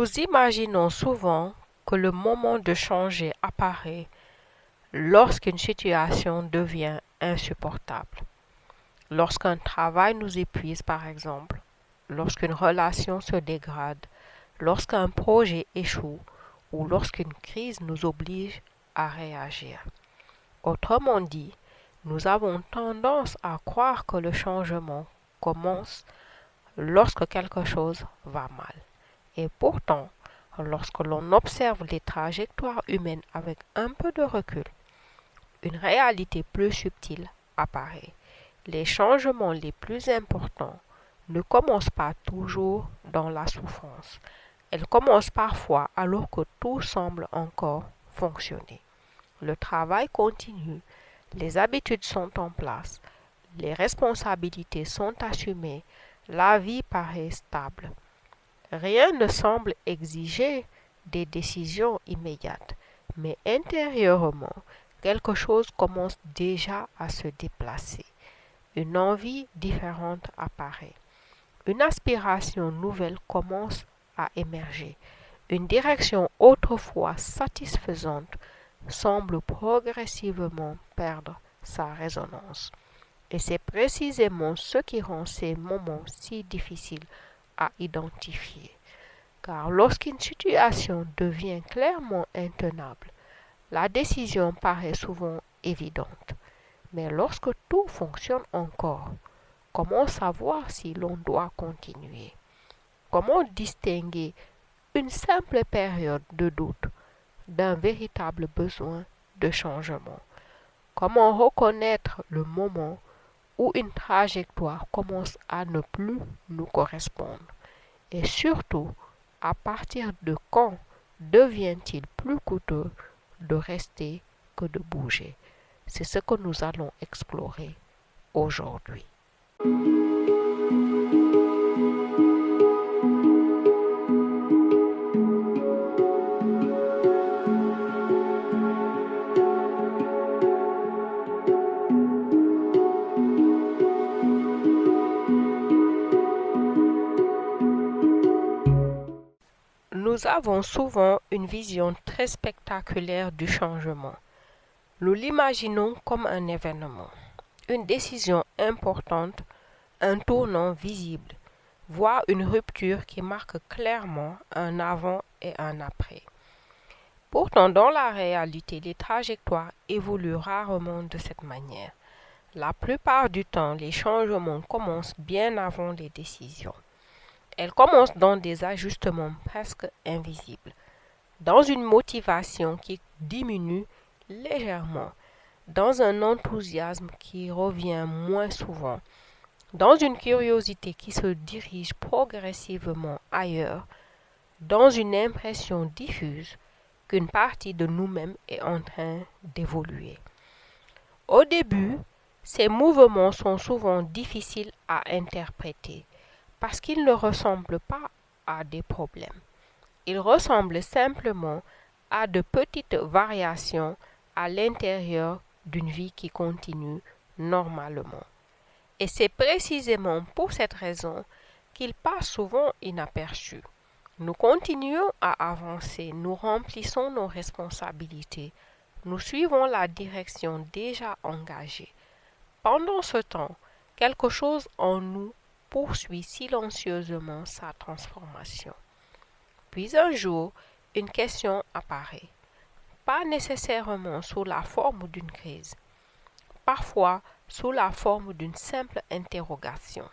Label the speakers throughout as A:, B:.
A: Nous imaginons souvent que le moment de changer apparaît lorsqu'une situation devient insupportable, lorsqu'un travail nous épuise par exemple, lorsqu'une relation se dégrade, lorsqu'un projet échoue ou lorsqu'une crise nous oblige à réagir. Autrement dit, nous avons tendance à croire que le changement commence lorsque quelque chose va mal. Et pourtant, lorsque l'on observe les trajectoires humaines avec un peu de recul, une réalité plus subtile apparaît. Les changements les plus importants ne commencent pas toujours dans la souffrance. Elles commencent parfois alors que tout semble encore fonctionner. Le travail continue, les habitudes sont en place, les responsabilités sont assumées, la vie paraît stable. Rien ne semble exiger des décisions immédiates, mais intérieurement, quelque chose commence déjà à se déplacer. Une envie différente apparaît. Une aspiration nouvelle commence à émerger. Une direction autrefois satisfaisante semble progressivement perdre sa résonance. Et c'est précisément ce qui rend ces moments si difficiles à identifier. Car lorsqu'une situation devient clairement intenable, la décision paraît souvent évidente. Mais lorsque tout fonctionne encore, comment savoir si l'on doit continuer? Comment distinguer une simple période de doute d'un véritable besoin de changement? Comment reconnaître le moment où une trajectoire commence à ne plus nous correspondre? Et surtout, à partir de quand devient-il plus coûteux de rester que de bouger? C'est ce que nous allons explorer aujourd'hui. Nous avons souvent une vision très spectaculaire du changement. Nous l'imaginons comme un événement, une décision importante, un tournant visible, voire une rupture qui marque clairement un avant et un après. Pourtant, dans la réalité, les trajectoires évoluent rarement de cette manière. La plupart du temps, les changements commencent bien avant les décisions. Elles commencent dans des ajustements presque invisibles, dans une motivation qui diminue légèrement, dans un enthousiasme qui revient moins souvent, dans une curiosité qui se dirige progressivement ailleurs, dans une impression diffuse qu'une partie de nous-mêmes est en train d'évoluer. Au début, ces mouvements sont souvent difficiles à interpréter parce qu'ils ne ressemblent pas à des problèmes. Ils ressemblent simplement à de petites variations à l'intérieur d'une vie qui continue normalement. Et c'est précisément pour cette raison qu'ils passent souvent inaperçus. Nous continuons à avancer, nous remplissons nos responsabilités, nous suivons la direction déjà engagée. Pendant ce temps, quelque chose en nous poursuit silencieusement sa transformation. Puis un jour, une question apparaît, pas nécessairement sous la forme d'une crise, parfois sous la forme d'une simple interrogation.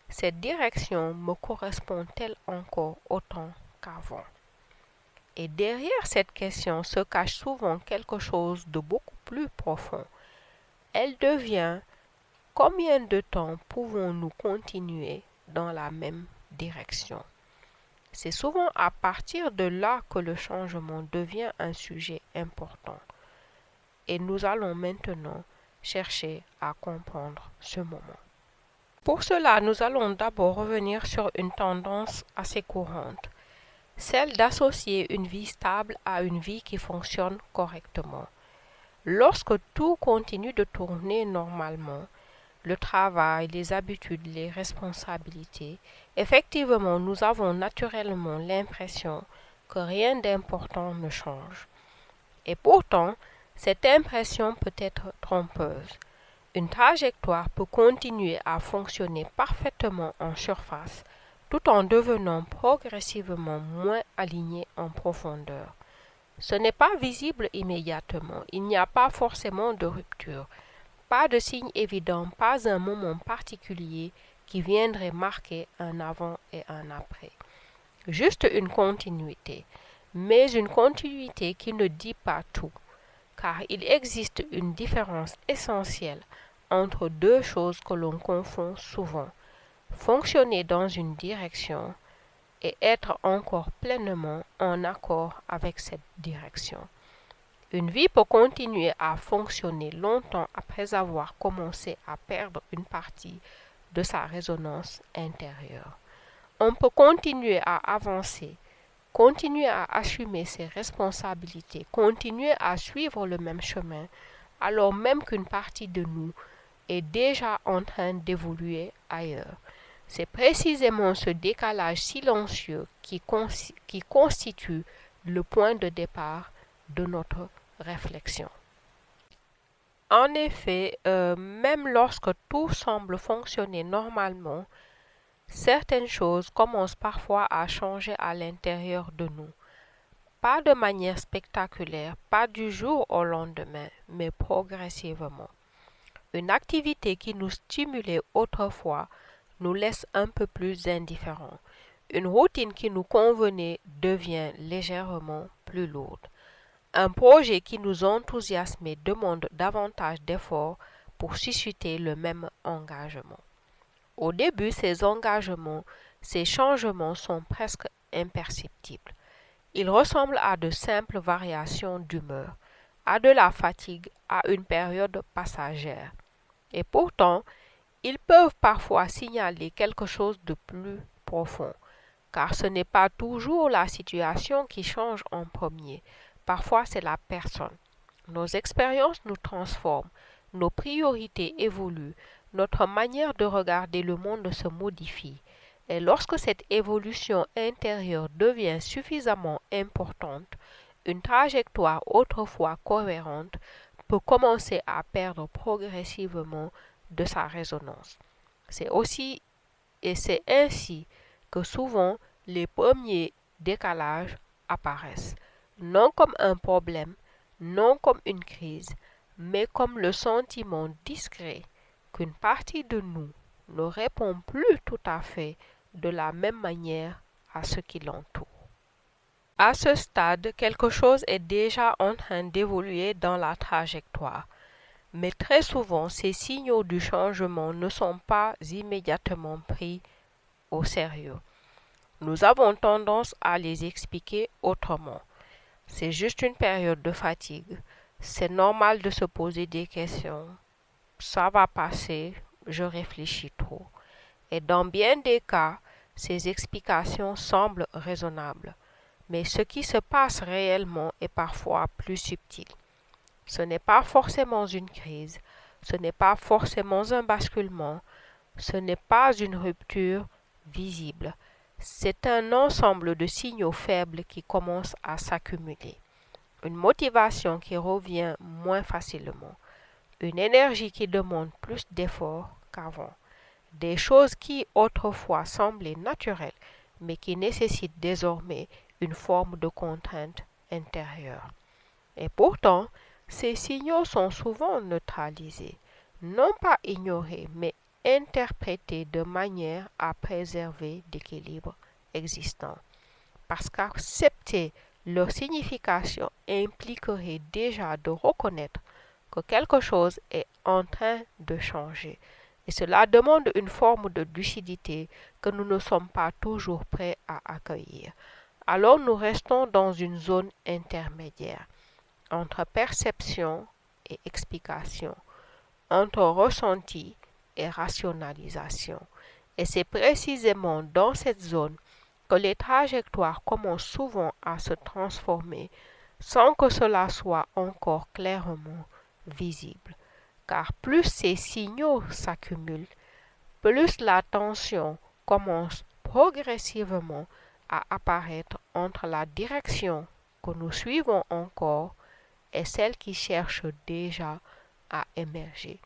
A: Cette direction me correspond-elle encore autant qu'avant? Et derrière cette question se cache souvent quelque chose de beaucoup plus profond. Elle devient: combien de temps pouvons-nous continuer dans la même direction? C'est souvent à partir de là que le changement devient un sujet important. Et nous allons maintenant chercher à comprendre ce moment. Pour cela, nous allons d'abord revenir sur une tendance assez courante, celle d'associer une vie stable à une vie qui fonctionne correctement. Lorsque tout continue de tourner normalement, le travail, les habitudes, les responsabilités, effectivement, nous avons naturellement l'impression que rien d'important ne change. Et pourtant, cette impression peut être trompeuse. Une trajectoire peut continuer à fonctionner parfaitement en surface, tout en devenant progressivement moins alignée en profondeur. Ce n'est pas visible immédiatement, il n'y a pas forcément de rupture, pas de signe évident, pas un moment particulier qui viendrait marquer un avant et un après. Juste une continuité, mais une continuité qui ne dit pas tout, car il existe une différence essentielle entre deux choses que l'on confond souvent, fonctionner dans une direction et être encore pleinement en accord avec cette direction. Une vie peut continuer à fonctionner longtemps après avoir commencé à perdre une partie de sa résonance intérieure. On peut continuer à avancer, continuer à assumer ses responsabilités, continuer à suivre le même chemin, alors même qu'une partie de nous est déjà en train d'évoluer ailleurs. C'est précisément ce décalage silencieux qui constitue le point de départ de notre réflexion. En effet, même lorsque tout semble fonctionner normalement, certaines choses commencent parfois à changer à l'intérieur de nous. Pas de manière spectaculaire, pas du jour au lendemain, mais progressivement. Une activité qui nous stimulait autrefois nous laisse un peu plus indifférents. Une routine qui nous convenait devient légèrement plus lourde. Un projet qui nous enthousiasmait demande davantage d'efforts pour susciter le même engagement. Au début, ces changements sont presque imperceptibles. Ils ressemblent à de simples variations d'humeur, à de la fatigue, à une période passagère. Et pourtant, ils peuvent parfois signaler quelque chose de plus profond, car ce n'est pas toujours la situation qui change en premier. Parfois, c'est la personne. Nos expériences nous transforment, nos priorités évoluent, notre manière de regarder le monde se modifie. Et lorsque cette évolution intérieure devient suffisamment importante, une trajectoire autrefois cohérente peut commencer à perdre progressivement de sa résonance. C'est ainsi que souvent les premiers décalages apparaissent, non comme un problème, non comme une crise, mais comme le sentiment discret qu'une partie de nous ne répond plus tout à fait de la même manière à ce qui l'entoure. À ce stade, quelque chose est déjà en train d'évoluer dans la trajectoire, mais très souvent ces signaux du changement ne sont pas immédiatement pris au sérieux. Nous avons tendance à les expliquer autrement. C'est juste une période de fatigue. C'est normal de se poser des questions. Ça va passer, je réfléchis trop. Et dans bien des cas, ces explications semblent raisonnables. Mais ce qui se passe réellement est parfois plus subtil. Ce n'est pas forcément une crise, ce n'est pas forcément un basculement, ce n'est pas une rupture visible. C'est un ensemble de signaux faibles qui commencent à s'accumuler. Une motivation qui revient moins facilement. Une énergie qui demande plus d'efforts qu'avant. Des choses qui autrefois semblaient naturelles, mais qui nécessitent désormais une forme de contrainte intérieure. Et pourtant, ces signaux sont souvent neutralisés, non pas ignorés, mais interprétés de manière à préserver l'équilibre existant. Parce qu'accepter leur signification impliquerait déjà de reconnaître que quelque chose est en train de changer. Et cela demande une forme de lucidité que nous ne sommes pas toujours prêts à accueillir. Alors nous restons dans une zone intermédiaire entre perception et explication, entre ressenti et rationalisation. Et c'est précisément dans cette zone que les trajectoires commencent souvent à se transformer sans que cela soit encore clairement visible. car plus ces signaux s'accumulent, plus la tension commence progressivement à apparaître entre la direction que nous suivons encore et celle qui cherche déjà à émerger.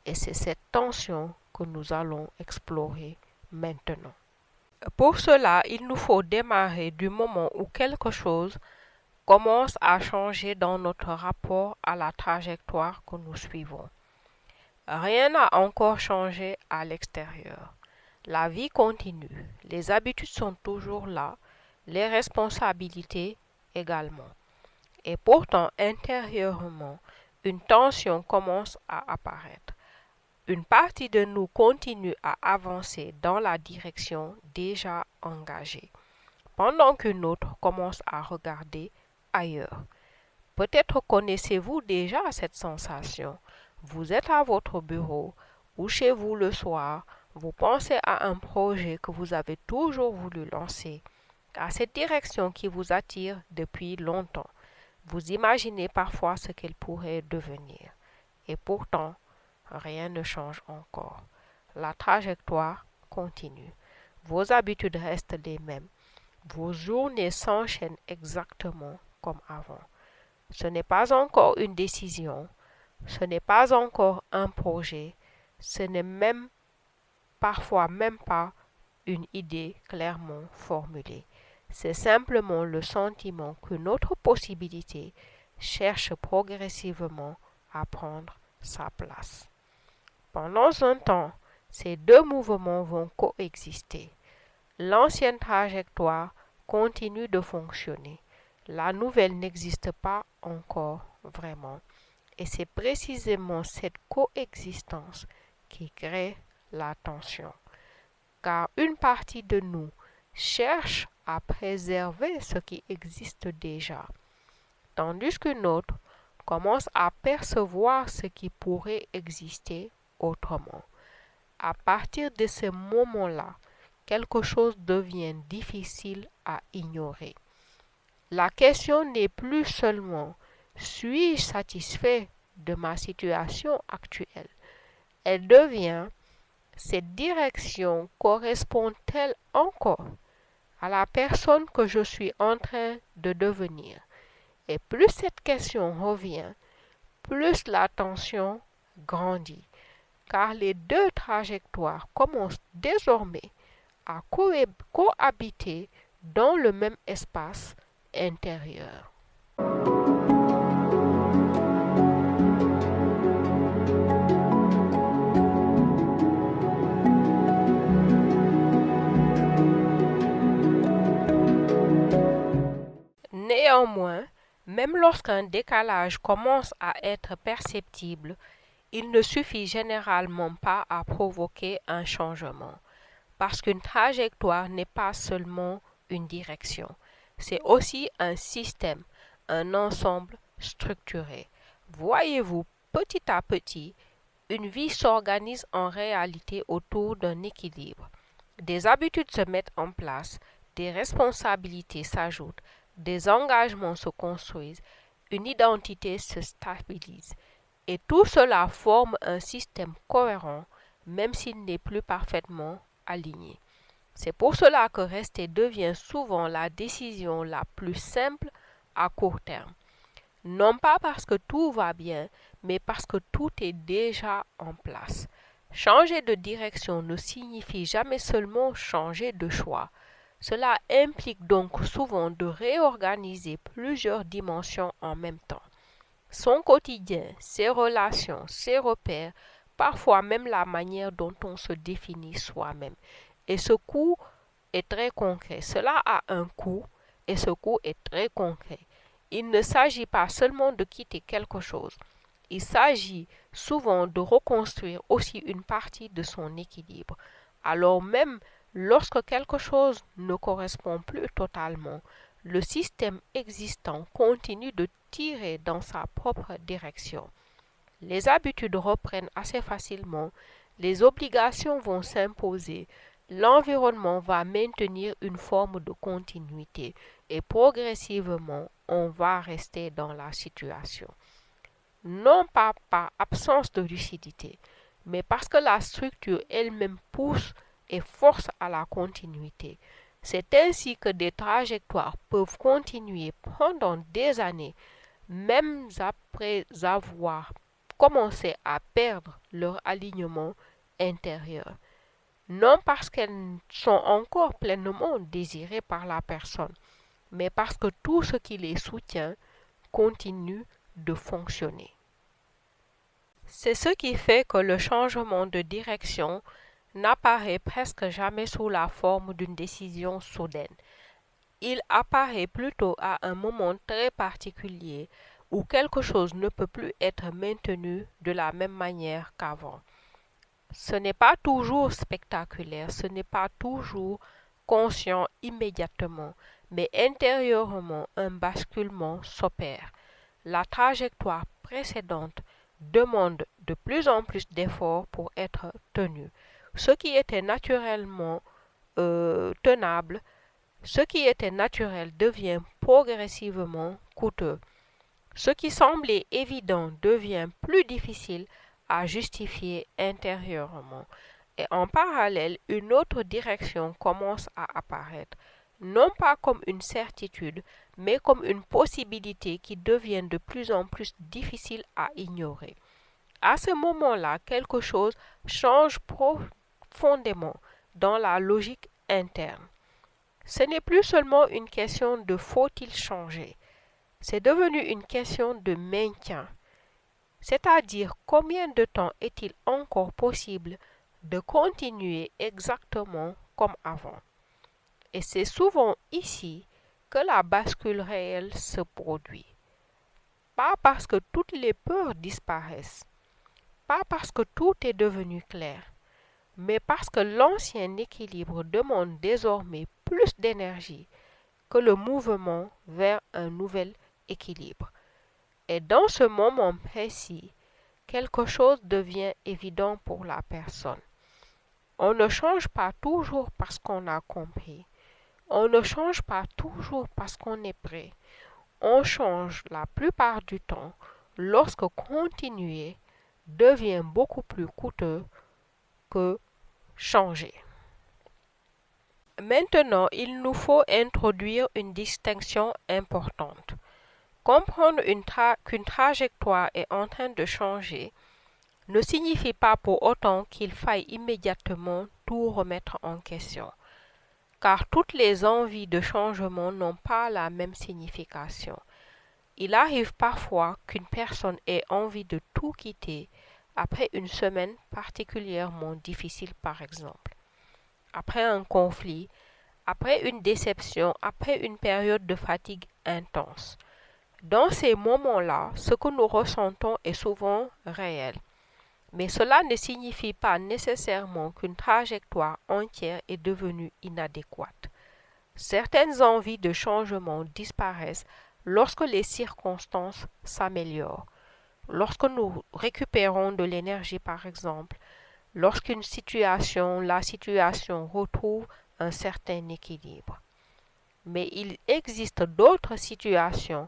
A: Et c'est cette tension que nous allons explorer maintenant. Pour cela, il nous faut démarrer du moment où quelque chose commence à changer dans notre rapport à la trajectoire que nous suivons. Rien n'a encore changé à l'extérieur. La vie continue, les habitudes sont toujours là, les responsabilités également. Et pourtant, intérieurement, une tension commence à apparaître. Une partie de nous continue à avancer dans la direction déjà engagée, pendant qu'une autre commence à regarder ailleurs. Peut-être connaissez-vous déjà cette sensation. Vous êtes à votre bureau ou chez vous le soir, vous pensez à un projet que vous avez toujours voulu lancer, à cette direction qui vous attire depuis longtemps. Vous imaginez parfois ce qu'elle pourrait devenir. Et pourtant, rien ne change encore. La trajectoire continue. Vos habitudes restent les mêmes. Vos journées s'enchaînent exactement comme avant. Ce n'est pas encore une décision, ce n'est pas encore un projet, ce n'est même parfois même pas une idée clairement formulée. C'est simplement le sentiment que notre possibilité cherche progressivement à prendre sa place. Pendant un temps, ces deux mouvements vont coexister. L'ancienne trajectoire continue de fonctionner. La nouvelle n'existe pas encore vraiment. Et c'est précisément cette coexistence qui crée la tension. Car une partie de nous cherche à préserver ce qui existe déjà, tandis qu'une autre commence à percevoir ce qui pourrait exister autrement. À partir de ce moment-là, quelque chose devient difficile à ignorer. La question n'est plus seulement suis-je satisfait de ma situation actuelle? Elle devient cette direction correspond-elle encore à la personne que je suis en train de devenir? Et plus cette question revient, plus la tension grandit, car les deux trajectoires commencent désormais à cohabiter dans le même espace intérieur. Néanmoins, même lorsqu'un décalage commence à être perceptible, il ne suffit généralement pas à provoquer un changement, parce qu'une trajectoire n'est pas seulement une direction, c'est aussi un système, un ensemble structuré. Voyez-vous, petit à petit, une vie s'organise en réalité autour d'un équilibre. Des habitudes se mettent en place, des responsabilités s'ajoutent, des engagements se construisent, une identité se stabilise. Et tout cela forme un système cohérent, même s'il n'est plus parfaitement aligné. C'est pour cela que rester devient souvent la décision la plus simple à court terme. Non pas parce que tout va bien, mais parce que tout est déjà en place. Changer de direction ne signifie jamais seulement changer de choix. Cela implique donc souvent de réorganiser plusieurs dimensions en même temps. Son quotidien, ses relations, ses repères, parfois même la manière dont on se définit soi-même. Et ce coût est très concret. Cela a un coût et ce coût est très concret. Il ne s'agit pas seulement de quitter quelque chose. Il s'agit souvent de reconstruire aussi une partie de son équilibre. Alors même lorsque quelque chose ne correspond plus totalement, le système existant continue de tirer dans sa propre direction. Les habitudes reprennent assez facilement, les obligations vont s'imposer, l'environnement va maintenir une forme de continuité et progressivement on va rester dans la situation. non pas par absence de lucidité, mais parce que la structure elle-même pousse et force à la continuité. C'est ainsi que des trajectoires peuvent continuer pendant des années, même après avoir commencé à perdre leur alignement intérieur. Non parce qu'elles sont encore pleinement désirées par la personne, mais parce que tout ce qui les soutient continue de fonctionner. C'est ce qui fait que le changement de direction n'apparaît presque jamais sous la forme d'une décision soudaine. Il apparaît plutôt à un moment très particulier où quelque chose ne peut plus être maintenu de la même manière qu'avant. Ce n'est pas toujours spectaculaire, ce n'est pas toujours conscient immédiatement, mais intérieurement un basculement s'opère. La trajectoire précédente demande de plus en plus d'efforts pour être tenue. Ce qui était naturellement tenable, ce qui était naturel devient progressivement coûteux. Ce qui semblait évident devient plus difficile à justifier intérieurement. Et en parallèle, une autre direction commence à apparaître, non pas comme une certitude, mais comme une possibilité qui devient de plus en plus difficile à ignorer. À ce moment-là, quelque chose change profondément dans la logique interne. Ce n'est plus seulement une question de faut-il changer, c'est devenu une question de maintien, c'est-à-dire combien de temps est-il encore possible de continuer exactement comme avant. Et c'est souvent ici que la bascule réelle se produit. Pas parce que toutes les peurs disparaissent, pas parce que tout est devenu clair, mais parce que l'ancien équilibre demande désormais plus d'énergie que le mouvement vers un nouvel équilibre. Et dans ce moment précis, quelque chose devient évident pour la personne. On ne change pas toujours parce qu'on a compris. On ne change pas toujours parce qu'on est prêt. On change la plupart du temps lorsque continuer devient beaucoup plus coûteux que changer. Maintenant, il nous faut introduire une distinction importante. Comprendre qu'une trajectoire est en train de changer ne signifie pas pour autant qu'il faille immédiatement tout remettre en question, car toutes les envies de changement n'ont pas la même signification. Il arrive parfois qu'une personne ait envie de tout quitter après une semaine particulièrement difficile par exemple, après un conflit, après une déception, après une période de fatigue intense. Dans ces moments-là, ce que nous ressentons est souvent réel. Mais cela ne signifie pas nécessairement qu'une trajectoire entière est devenue inadéquate. Certaines envies de changement disparaissent lorsque les circonstances s'améliorent, lorsque nous récupérons de l'énergie par exemple, la situation retrouve un certain équilibre. Mais il existe d'autres situations,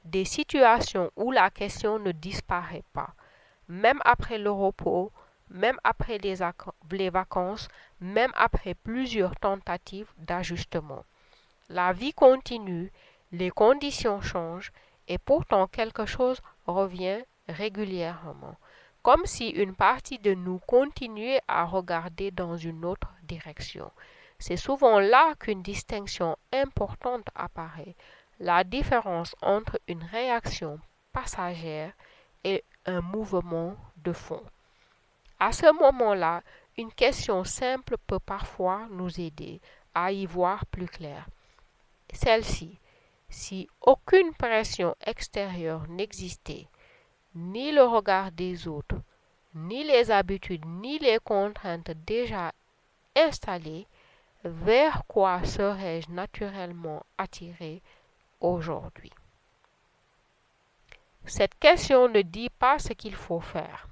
A: des situations où la question ne disparaît pas, même après le repos, même après les vacances, même après plusieurs tentatives d'ajustement. La vie continue, les conditions changent et pourtant quelque chose revient régulièrement, comme si une partie de nous continuait à regarder dans une autre direction. C'est souvent là qu'une distinction importante apparaît, la différence entre une réaction passagère et un mouvement de fond. À ce moment-là, une question simple peut parfois nous aider à y voir plus clair. Celle-ci, si aucune pression extérieure n'existait, ni le regard des autres, ni les habitudes, ni les contraintes déjà installées, vers quoi serais-je naturellement attiré aujourd'hui? Cette question ne dit pas ce qu'il faut faire.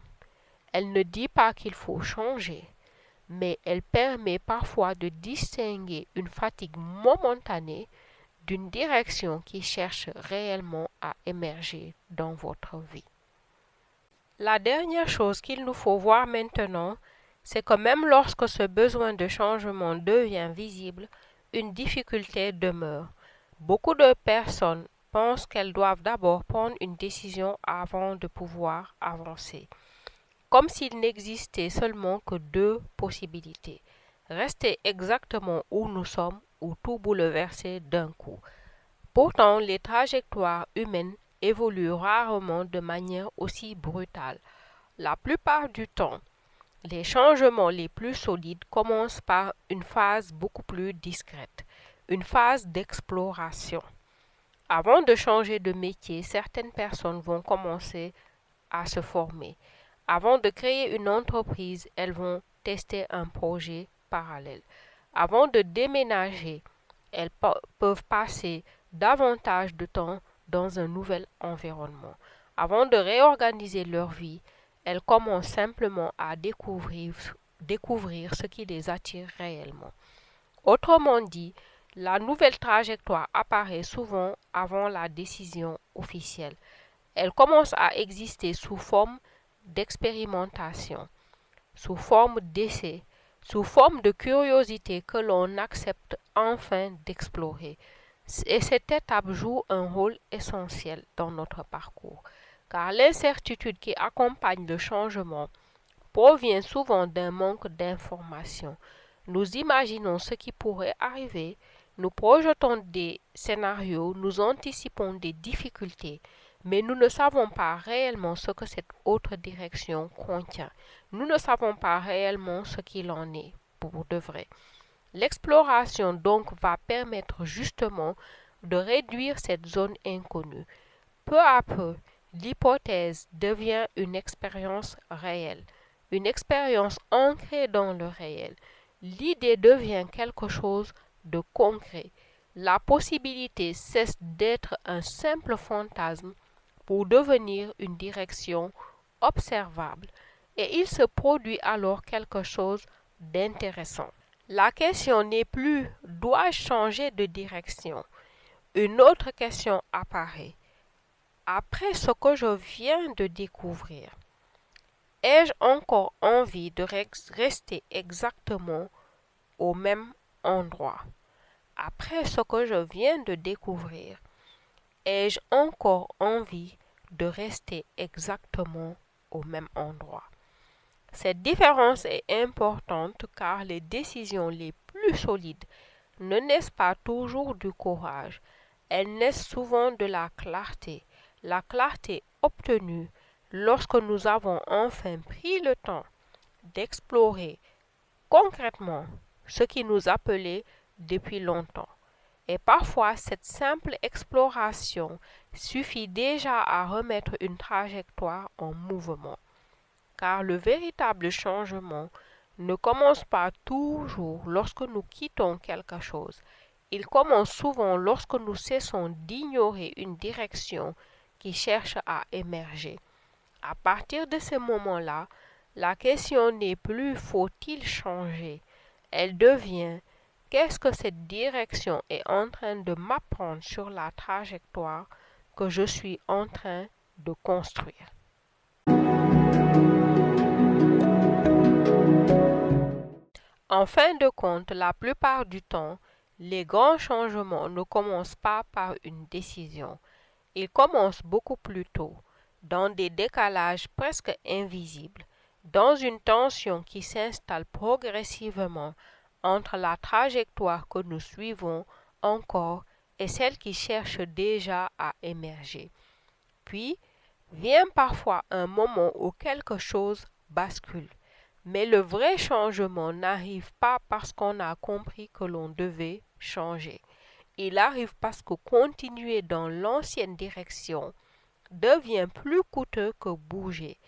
A: Elle ne dit pas qu'il faut changer, mais elle permet parfois de distinguer une fatigue momentanée d'une direction qui cherche réellement à émerger dans votre vie. La dernière chose qu'il nous faut voir maintenant, c'est que même lorsque ce besoin de changement devient visible, une difficulté demeure. Beaucoup de personnes pensent qu'elles doivent d'abord prendre une décision avant de pouvoir avancer, comme s'il n'existait seulement que deux possibilités: rester exactement où nous sommes ou tout bouleverser d'un coup. Pourtant, les trajectoires humaines évoluent rarement de manière aussi brutale. La plupart du temps, les changements les plus solides commencent par une phase beaucoup plus discrète, une phase d'exploration. Avant de changer de métier, certaines personnes vont commencer à se former. Avant de créer une entreprise, elles vont tester un projet parallèle. Avant de déménager, elles peuvent passer davantage de temps dans un nouvel environnement. Avant de réorganiser leur vie, elles commencent simplement à découvrir ce qui les attire réellement. Autrement dit, la nouvelle trajectoire apparaît souvent avant la décision officielle. Elle commence à exister sous forme d'expérimentation, sous forme d'essai, sous forme de curiosité que l'on accepte enfin d'explorer. Et cette étape joue un rôle essentiel dans notre parcours, car l'incertitude qui accompagne le changement provient souvent d'un manque d'information. Nous imaginons ce qui pourrait arriver, nous projetons des scénarios, nous anticipons des difficultés, mais nous ne savons pas réellement ce que cette autre direction contient. Nous ne savons pas réellement ce qu'il en est pour de vrai. L'exploration donc va permettre justement de réduire cette zone inconnue. Peu à peu, l'hypothèse devient une expérience réelle, une expérience ancrée dans le réel. L'idée devient quelque chose de concret. La possibilité cesse d'être un simple fantasme pour devenir une direction observable, et il se produit alors quelque chose d'intéressant. La question n'est plus: dois-je changer de direction? Une autre question apparaît: après ce que je viens de découvrir, ai-je encore envie de rester exactement au même endroit? Après ce que je viens de découvrir, ai-je encore envie de rester exactement au même endroit? Cette différence est importante car les décisions les plus solides ne naissent pas toujours du courage, elles naissent souvent de la clarté obtenue lorsque nous avons enfin pris le temps d'explorer concrètement ce qui nous appelait depuis longtemps. Et parfois, cette simple exploration suffit déjà à remettre une trajectoire en mouvement, car le véritable changement ne commence pas toujours lorsque nous quittons quelque chose. Il commence souvent lorsque nous cessons d'ignorer une direction qui cherche à émerger. À partir de ce moment-là, la question n'est plus faut-il changer, elle devient qu'est-ce que cette direction est en train de m'apprendre sur la trajectoire que je suis en train de construire. En fin de compte, la plupart du temps, les grands changements ne commencent pas par une décision. Ils commencent beaucoup plus tôt, dans des décalages presque invisibles, dans une tension qui s'installe progressivement entre la trajectoire que nous suivons encore et celle qui cherche déjà à émerger. Puis vient parfois un moment où quelque chose bascule. Mais le vrai changement n'arrive pas parce qu'on a compris que l'on devait changer. Il arrive parce que continuer dans l'ancienne direction devient plus coûteux que bouger.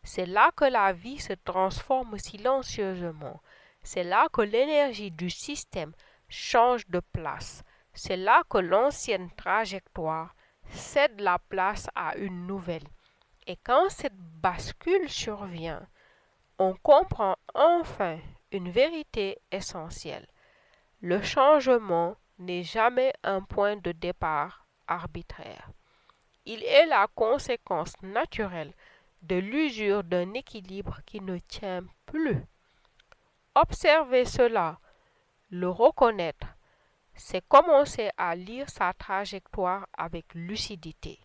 A: C'est là que la vie se transforme silencieusement. C'est là que l'énergie du système change de place. C'est là que l'ancienne trajectoire cède la place à une nouvelle. Et quand cette bascule survient, on comprend enfin une vérité essentielle. Le changement n'est jamais un point de départ arbitraire. Il est la conséquence naturelle de l'usure d'un équilibre qui ne tient plus. Observer cela, le reconnaître, c'est commencer à lire sa trajectoire avec lucidité.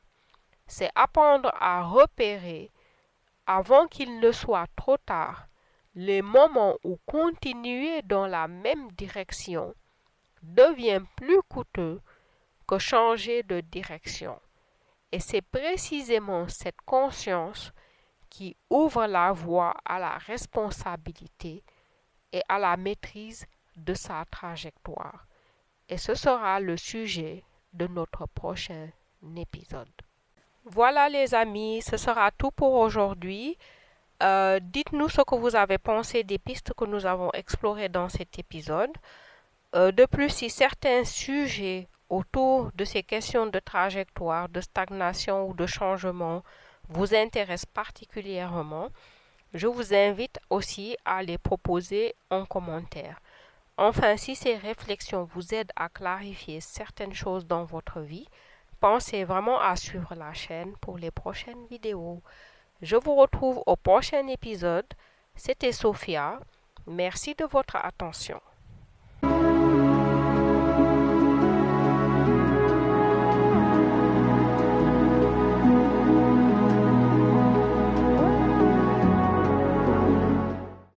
A: C'est apprendre à repérer, avant qu'il ne soit trop tard, les moments où continuer dans la même direction devient plus coûteux que changer de direction. Et c'est précisément cette conscience qui ouvre la voie à la responsabilité et à la maîtrise de sa trajectoire. Et ce sera le sujet de notre prochain épisode. Voilà les amis, ce sera tout pour aujourd'hui. Dites-nous ce que vous avez pensé des pistes que nous avons explorées dans cet épisode. De plus, si certains sujets autour de ces questions de trajectoire, de stagnation ou de changement vous intéressent particulièrement, je vous invite aussi à les proposer en commentaire. Enfin, si ces réflexions vous aident à clarifier certaines choses dans votre vie, pensez vraiment à suivre la chaîne pour les prochaines vidéos. Je vous retrouve au prochain épisode. C'était Sophia. Merci de votre attention.